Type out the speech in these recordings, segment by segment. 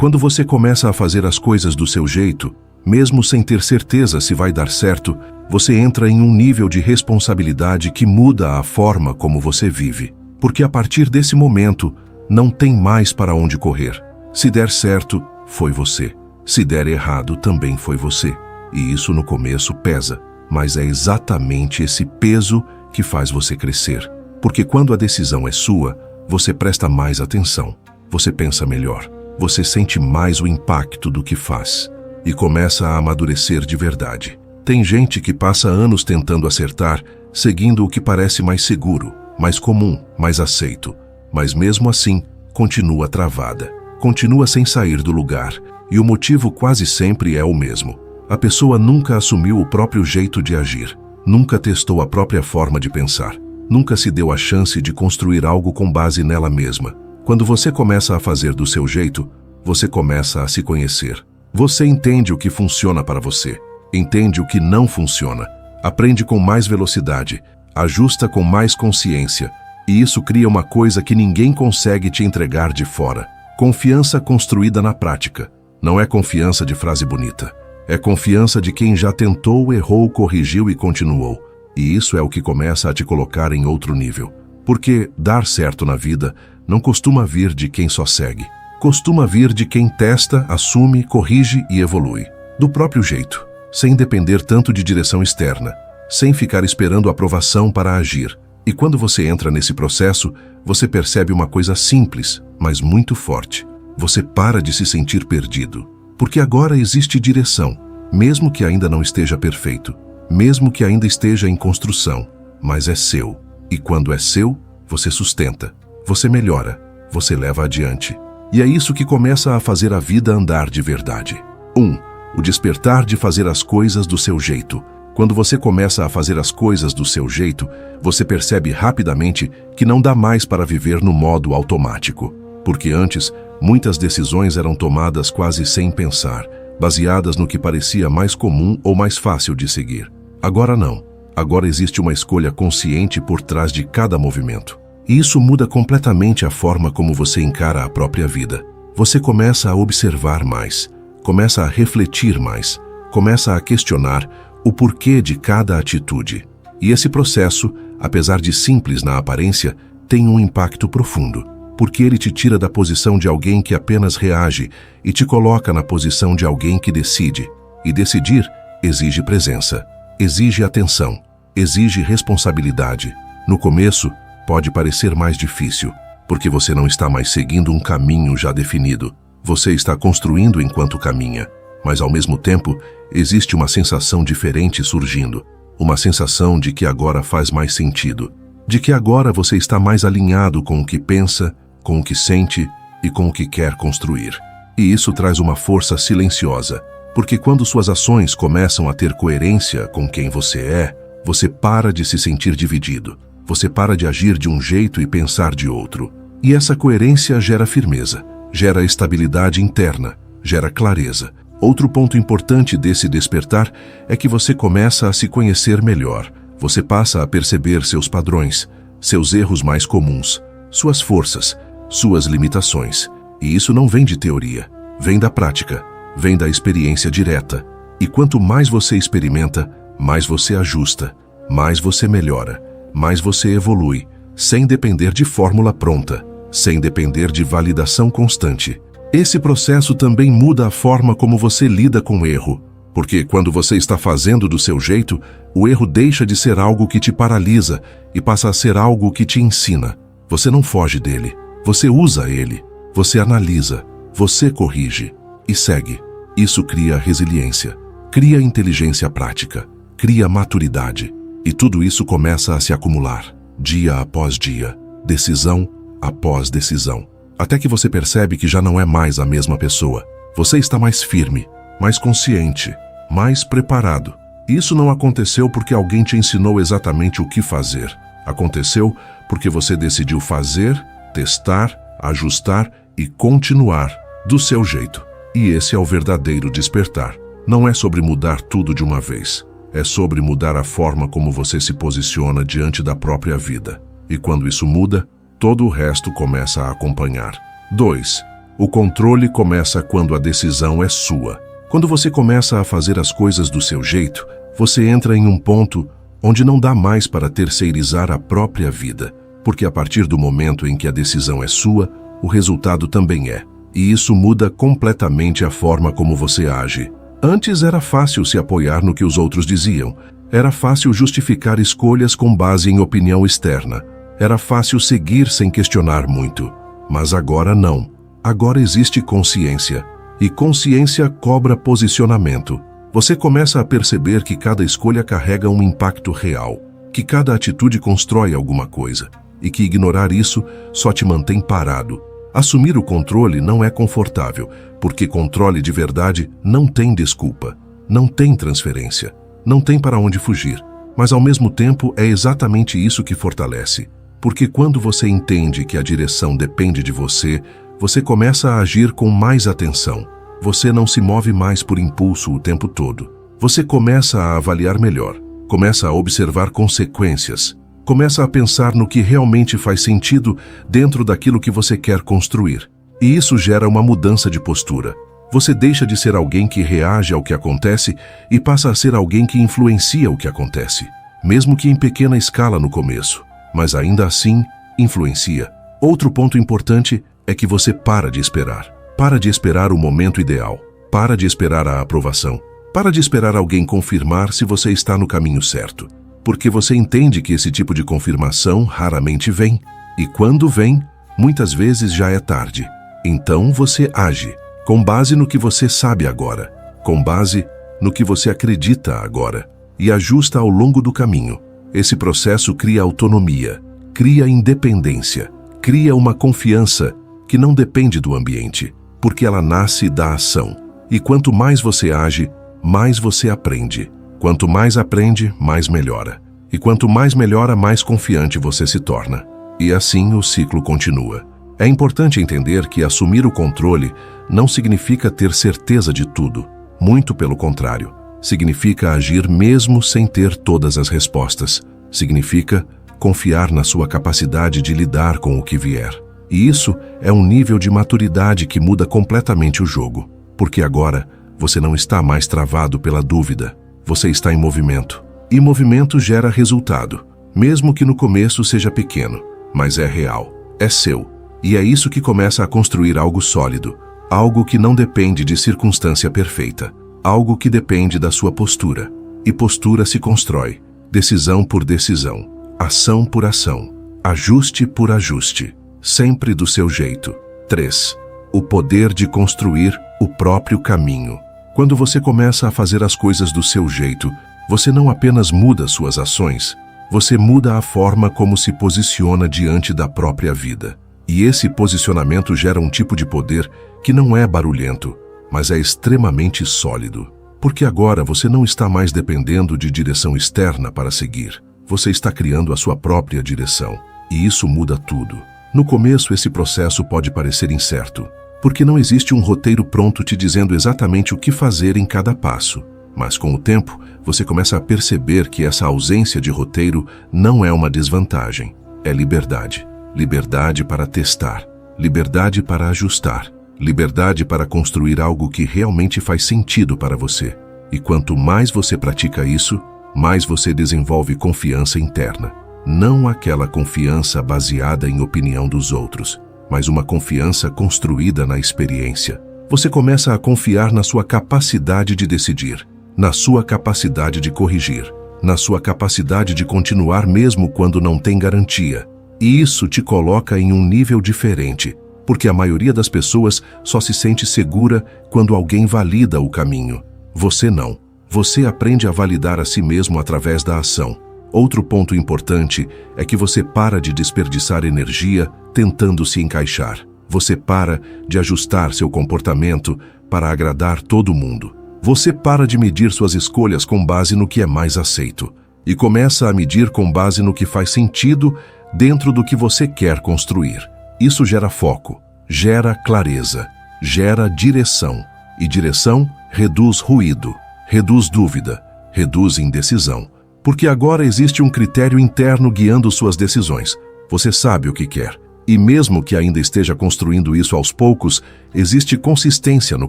Quando você começa a fazer as coisas do seu jeito, mesmo sem ter certeza se vai dar certo, você entra em um nível de responsabilidade que muda a forma como você vive. Porque a partir desse momento, não tem mais para onde correr. Se der certo, foi você. Se der errado, também foi você. E isso no começo pesa, mas é exatamente esse peso que faz você crescer. Porque quando a decisão é sua, você presta mais atenção, você pensa melhor, você sente mais o impacto do que faz e começa a amadurecer de verdade. Tem gente que passa anos tentando acertar, seguindo o que parece mais seguro, mais comum, mais aceito, mas mesmo assim, continua travada, continua sem sair do lugar, e o motivo quase sempre é o mesmo. A pessoa nunca assumiu o próprio jeito de agir, nunca testou a própria forma de pensar, nunca se deu a chance de construir algo com base nela mesma. Quando você começa a fazer do seu jeito, você começa a se conhecer. Você entende o que funciona para você, entende o que não funciona, aprende com mais velocidade, ajusta com mais consciência, e isso cria uma coisa que ninguém consegue te entregar de fora. Confiança construída na prática. Não é confiança de frase bonita. É confiança de quem já tentou, errou, corrigiu e continuou. E isso é o que começa a te colocar em outro nível. Porque dar certo na vida não costuma vir de quem só segue. Costuma vir de quem testa, assume, corrige e evolui. Do próprio jeito, sem depender tanto de direção externa, sem ficar esperando aprovação para agir. E quando você entra nesse processo, você percebe uma coisa simples, mas muito forte. Você para de se sentir perdido. Porque agora existe direção, mesmo que ainda não esteja perfeito, mesmo que ainda esteja em construção, mas é seu. E quando é seu, você sustenta, você melhora, você leva adiante. E é isso que começa a fazer a vida andar de verdade. 1. O despertar de fazer as coisas do seu jeito. Quando você começa a fazer as coisas do seu jeito, você percebe rapidamente que não dá mais para viver no modo automático. Porque antes, muitas decisões eram tomadas quase sem pensar, baseadas no que parecia mais comum ou mais fácil de seguir. Agora não. Agora existe uma escolha consciente por trás de cada movimento. E isso muda completamente a forma como você encara a própria vida. Você começa a observar mais, começa a refletir mais, começa a questionar o porquê de cada atitude. E esse processo, apesar de simples na aparência, tem um impacto profundo, porque ele te tira da posição de alguém que apenas reage e te coloca na posição de alguém que decide. E decidir exige presença, exige atenção, exige responsabilidade. No começo, pode parecer mais difícil, porque você não está mais seguindo um caminho já definido. Você está construindo enquanto caminha, mas ao mesmo tempo, existe uma sensação diferente surgindo. Uma sensação de que agora faz mais sentido, de que agora você está mais alinhado com o que pensa, com o que sente e com o que quer construir. E isso traz uma força silenciosa, porque quando suas ações começam a ter coerência com quem você é, você para de se sentir dividido. Você para de agir de um jeito e pensar de outro. E essa coerência gera firmeza, gera estabilidade interna, gera clareza. Outro ponto importante desse despertar é que você começa a se conhecer melhor. Você passa a perceber seus padrões, seus erros mais comuns, suas forças, suas limitações. E isso não vem de teoria, vem da prática, vem da experiência direta. E quanto mais você experimenta, mais você ajusta, mais você melhora, mais você evolui, sem depender de fórmula pronta, sem depender de validação constante. Esse processo também muda a forma como você lida com o erro, porque quando você está fazendo do seu jeito, o erro deixa de ser algo que te paralisa e passa a ser algo que te ensina. Você não foge dele, você usa ele, você analisa, você corrige e segue. Isso cria resiliência, cria inteligência prática, cria maturidade. E tudo isso começa a se acumular, dia após dia, decisão após decisão, até que você percebe que já não é mais a mesma pessoa. Você está mais firme, mais consciente, mais preparado. Isso não aconteceu porque alguém te ensinou exatamente o que fazer. Aconteceu porque você decidiu fazer, testar, ajustar e continuar do seu jeito. E esse é o verdadeiro despertar. Não é sobre mudar tudo de uma vez. É sobre mudar a forma como você se posiciona diante da própria vida. E quando isso muda, todo o resto começa a acompanhar. 2. O controle começa quando a decisão é sua. Quando você começa a fazer as coisas do seu jeito, você entra em um ponto onde não dá mais para terceirizar a própria vida, porque a partir do momento em que a decisão é sua, o resultado também é. E isso muda completamente a forma como você age. Antes era fácil se apoiar no que os outros diziam. Era fácil justificar escolhas com base em opinião externa. Era fácil seguir sem questionar muito. Mas agora não. Agora existe consciência. E consciência cobra posicionamento. Você começa a perceber que cada escolha carrega um impacto real, que cada atitude constrói alguma coisa, e que ignorar isso só te mantém parado. Assumir o controle não é confortável, porque controle de verdade não tem desculpa, não tem transferência, não tem para onde fugir. Mas ao mesmo tempo é exatamente isso que fortalece, porque quando você entende que a direção depende de você, você começa a agir com mais atenção. Você não se move mais por impulso o tempo todo. Você começa a avaliar melhor, começa a observar consequências, começa a pensar no que realmente faz sentido dentro daquilo que você quer construir. E isso gera uma mudança de postura. Você deixa de ser alguém que reage ao que acontece e passa a ser alguém que influencia o que acontece, mesmo que em pequena escala no começo, mas ainda assim influencia. Outro ponto importante é que você para de esperar. Para de esperar o momento ideal. Para de esperar a aprovação. Para de esperar alguém confirmar se você está no caminho certo. Porque você entende que esse tipo de confirmação raramente vem. E quando vem, muitas vezes já é tarde. Então você age, com base no que você sabe agora, com base no que você acredita agora, e ajusta ao longo do caminho. Esse processo cria autonomia, cria independência, cria uma confiança que não depende do ambiente, porque ela nasce da ação. E quanto mais você age, mais você aprende. Quanto mais aprende, mais melhora. E quanto mais melhora, mais confiante você se torna. E assim o ciclo continua. É importante entender que assumir o controle não significa ter certeza de tudo. Muito pelo contrário. Significa agir mesmo sem ter todas as respostas. Significa confiar na sua capacidade de lidar com o que vier. E isso é um nível de maturidade que muda completamente o jogo. Porque agora você não está mais travado pela dúvida. Você está em movimento. E movimento gera resultado, mesmo que no começo seja pequeno, mas é real, é seu. E é isso que começa a construir algo sólido, algo que não depende de circunstância perfeita, algo que depende da sua postura. E postura se constrói, decisão por decisão, ação por ação, ajuste por ajuste, sempre do seu jeito. 3. O poder de construir o próprio caminho. Quando você começa a fazer as coisas do seu jeito, você não apenas muda suas ações, você muda a forma como se posiciona diante da própria vida. E esse posicionamento gera um tipo de poder que não é barulhento, mas é extremamente sólido. Porque agora você não está mais dependendo de direção externa para seguir. Você está criando a sua própria direção. E isso muda tudo. No começo, esse processo pode parecer incerto, porque não existe um roteiro pronto te dizendo exatamente o que fazer em cada passo. Mas com o tempo, você começa a perceber que essa ausência de roteiro não é uma desvantagem. É liberdade. Liberdade para testar. Liberdade para ajustar. Liberdade para construir algo que realmente faz sentido para você. E quanto mais você pratica isso, mais você desenvolve confiança interna. Não aquela confiança baseada em opinião dos outros, mas uma confiança construída na experiência. Você começa a confiar na sua capacidade de decidir, na sua capacidade de corrigir, na sua capacidade de continuar mesmo quando não tem garantia. E isso te coloca em um nível diferente, porque a maioria das pessoas só se sente segura quando alguém valida o caminho. Você não. Você aprende a validar a si mesmo através da ação. Outro ponto importante é que você para de desperdiçar energia tentando se encaixar. Você para de ajustar seu comportamento para agradar todo mundo. Você para de medir suas escolhas com base no que é mais aceito e começa a medir com base no que faz sentido dentro do que você quer construir. Isso gera foco, gera clareza, gera direção. E direção reduz ruído, reduz dúvida, reduz indecisão. Porque agora existe um critério interno guiando suas decisões. Você sabe o que quer, E mesmo que ainda esteja construindo isso aos poucos, existe consistência no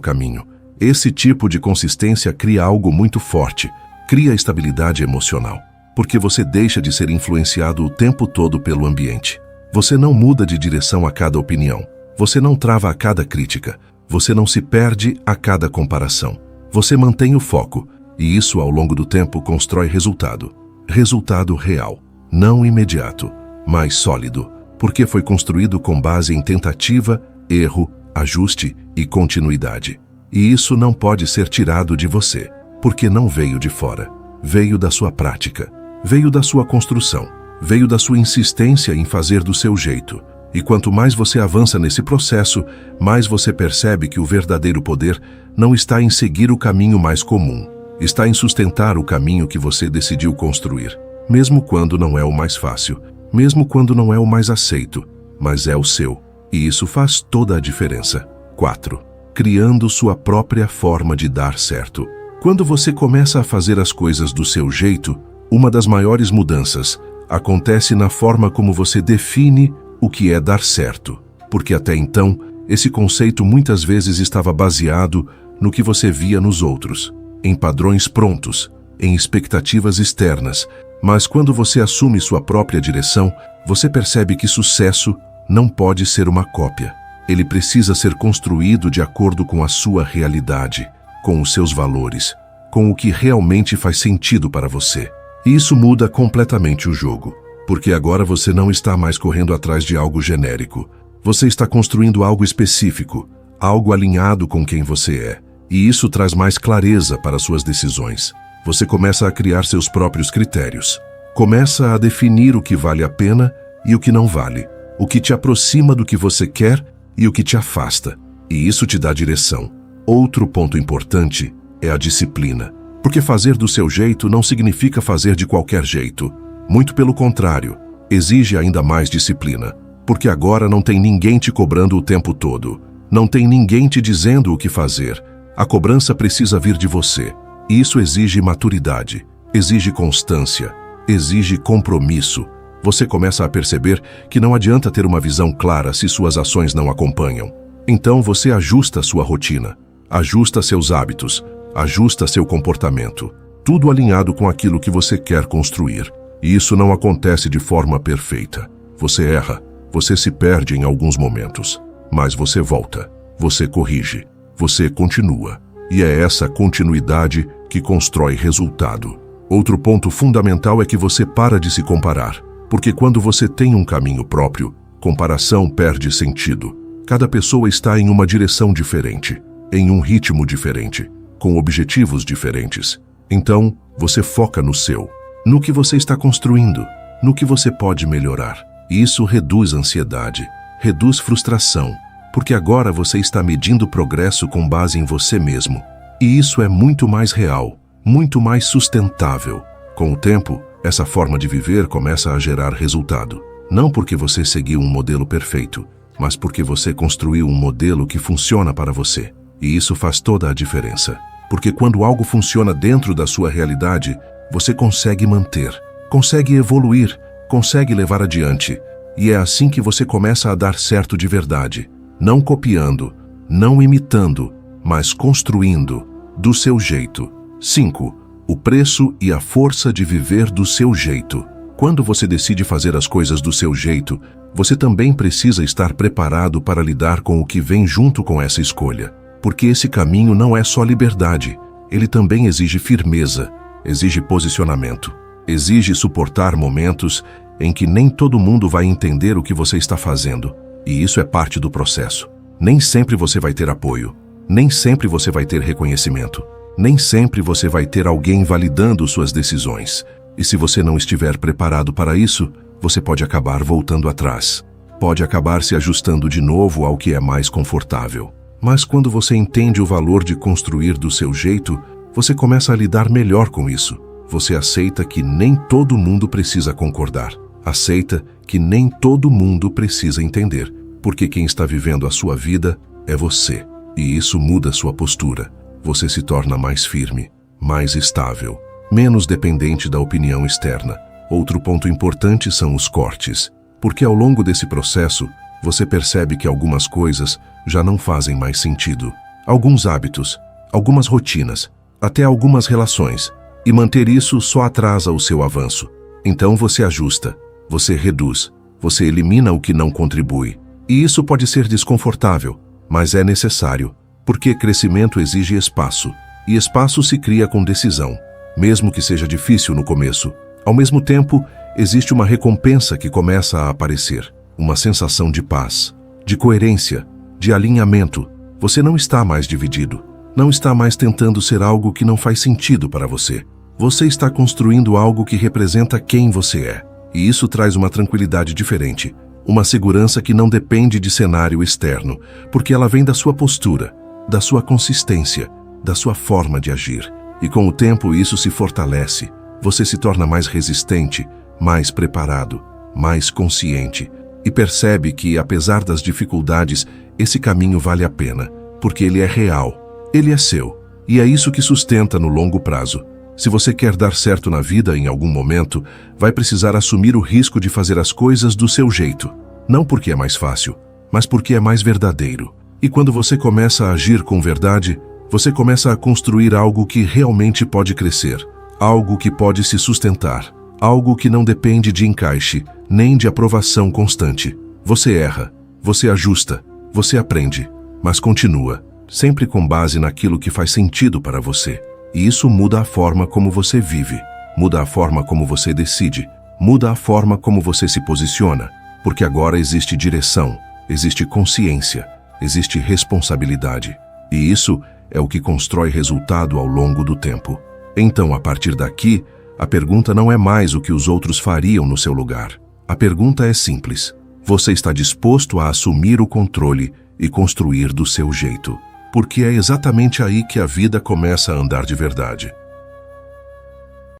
caminho. Esse tipo de consistência cria algo muito forte, cria estabilidade emocional, porque você deixa de ser influenciado o tempo todo pelo ambiente. Você não muda de direção a cada opinião, você não trava a cada crítica, você não se perde a cada comparação. Você mantém o foco, e isso ao longo do tempo constrói resultado. Resultado real, não imediato, mas sólido, porque foi construído com base em tentativa, erro, ajuste e continuidade. E isso não pode ser tirado de você, porque não veio de fora. Veio da sua prática, veio da sua construção, veio da sua insistência em fazer do seu jeito. E quanto mais você avança nesse processo, mais você percebe que o verdadeiro poder não está em seguir o caminho mais comum, está em sustentar o caminho que você decidiu construir, mesmo quando não é o mais fácil, mesmo quando não é o mais aceito, mas é o seu. E isso faz toda a diferença. 4. Criando sua própria forma de dar certo. Quando você começa a fazer as coisas do seu jeito, uma das maiores mudanças acontece na forma como você define o que é dar certo, porque até então, esse conceito muitas vezes estava baseado no que você via nos outros, em padrões prontos, em expectativas externas, mas quando você assume sua própria direção, você percebe que sucesso não pode ser uma cópia. Ele precisa ser construído de acordo com a sua realidade, com os seus valores, com o que realmente faz sentido para você. E isso muda completamente o jogo, porque agora você não está mais correndo atrás de algo genérico. Você está construindo algo específico, algo alinhado com quem você é. E isso traz mais clareza para suas decisões. Você começa a criar seus próprios critérios. Começa a definir o que vale a pena e o que não vale, o que te aproxima do que você quer e o que te afasta. E isso te dá direção. Outro ponto importante é a disciplina. Porque fazer do seu jeito não significa fazer de qualquer jeito. Muito pelo contrário, exige ainda mais disciplina. Porque agora não tem ninguém te cobrando o tempo todo. Não tem ninguém te dizendo o que fazer. A cobrança precisa vir de você. E isso exige maturidade, exige constância, exige compromisso. Você começa a perceber que não adianta ter uma visão clara se suas ações não acompanham. Então você ajusta sua rotina, ajusta seus hábitos, ajusta seu comportamento, tudo alinhado com aquilo que você quer construir. E isso não acontece de forma perfeita. Você erra, você se perde em alguns momentos, mas você volta, você corrige, você continua. E é essa continuidade que constrói resultado. Outro ponto fundamental é que você para de se comparar. Porque quando você tem um caminho próprio, comparação perde sentido. Cada pessoa está em uma direção diferente, em um ritmo diferente, com objetivos diferentes. Então, você foca no seu, no que você está construindo, no que você pode melhorar. E isso reduz ansiedade, reduz frustração, porque agora você está medindo progresso com base em você mesmo. E isso é muito mais real, muito mais sustentável. Com o tempo, essa forma de viver começa a gerar resultado. Não porque você seguiu um modelo perfeito, mas porque você construiu um modelo que funciona para você. E isso faz toda a diferença. Porque quando algo funciona dentro da sua realidade, você consegue manter, consegue evoluir, consegue levar adiante. E é assim que você começa a dar certo de verdade. Não copiando, não imitando, mas construindo, do seu jeito. 5. O preço e a força de viver do seu jeito. Quando você decide fazer as coisas do seu jeito, você também precisa estar preparado para lidar com o que vem junto com essa escolha. Porque esse caminho não é só liberdade, ele também exige firmeza, exige posicionamento, exige suportar momentos em que nem todo mundo vai entender o que você está fazendo. E isso é parte do processo. Nem sempre você vai ter apoio, nem sempre você vai ter reconhecimento. Nem sempre você vai ter alguém validando suas decisões. E se você não estiver preparado para isso, você pode acabar voltando atrás. Pode acabar se ajustando de novo ao que é mais confortável. Mas quando você entende o valor de construir do seu jeito, você começa a lidar melhor com isso. Você aceita que nem todo mundo precisa concordar. Aceita que nem todo mundo precisa entender. Porque quem está vivendo a sua vida é você. E isso muda sua postura. Você se torna mais firme, mais estável, menos dependente da opinião externa. Outro ponto importante são os cortes, porque ao longo desse processo, você percebe que algumas coisas já não fazem mais sentido. Alguns hábitos, algumas rotinas, até algumas relações. E manter isso só atrasa o seu avanço. Então você ajusta, você reduz, você elimina o que não contribui. E isso pode ser desconfortável, mas é necessário, porque crescimento exige espaço. E espaço se cria com decisão, mesmo que seja difícil no começo. Ao mesmo tempo, existe uma recompensa que começa a aparecer. Uma sensação de paz, de coerência, de alinhamento. Você não está mais dividido. Não está mais tentando ser algo que não faz sentido para você. Você está construindo algo que representa quem você é. E isso traz uma tranquilidade diferente. Uma segurança que não depende de cenário externo, porque ela vem da sua postura, da sua consistência, da sua forma de agir. E com o tempo isso se fortalece. Você se torna mais resistente, mais preparado, mais consciente. E percebe que, apesar das dificuldades, esse caminho vale a pena, porque ele é real. Ele é seu, e é isso que sustenta no longo prazo. Se você quer dar certo na vida em algum momento, vai precisar assumir o risco de fazer as coisas do seu jeito. Não porque é mais fácil, mas porque é mais verdadeiro. E quando você começa a agir com verdade, você começa a construir algo que realmente pode crescer, algo que pode se sustentar, algo que não depende de encaixe, nem de aprovação constante. Você erra, você ajusta, você aprende, mas continua. Sempre com base naquilo que faz sentido para você. E isso muda a forma como você vive, muda a forma como você decide, muda a forma como você se posiciona, porque agora existe direção, existe consciência, existe responsabilidade. E isso é o que constrói resultado ao longo do tempo. Então, a partir daqui, a pergunta não é mais o que os outros fariam no seu lugar. A pergunta é simples. Você está disposto a assumir o controle e construir do seu jeito? Porque é exatamente aí que a vida começa a andar de verdade.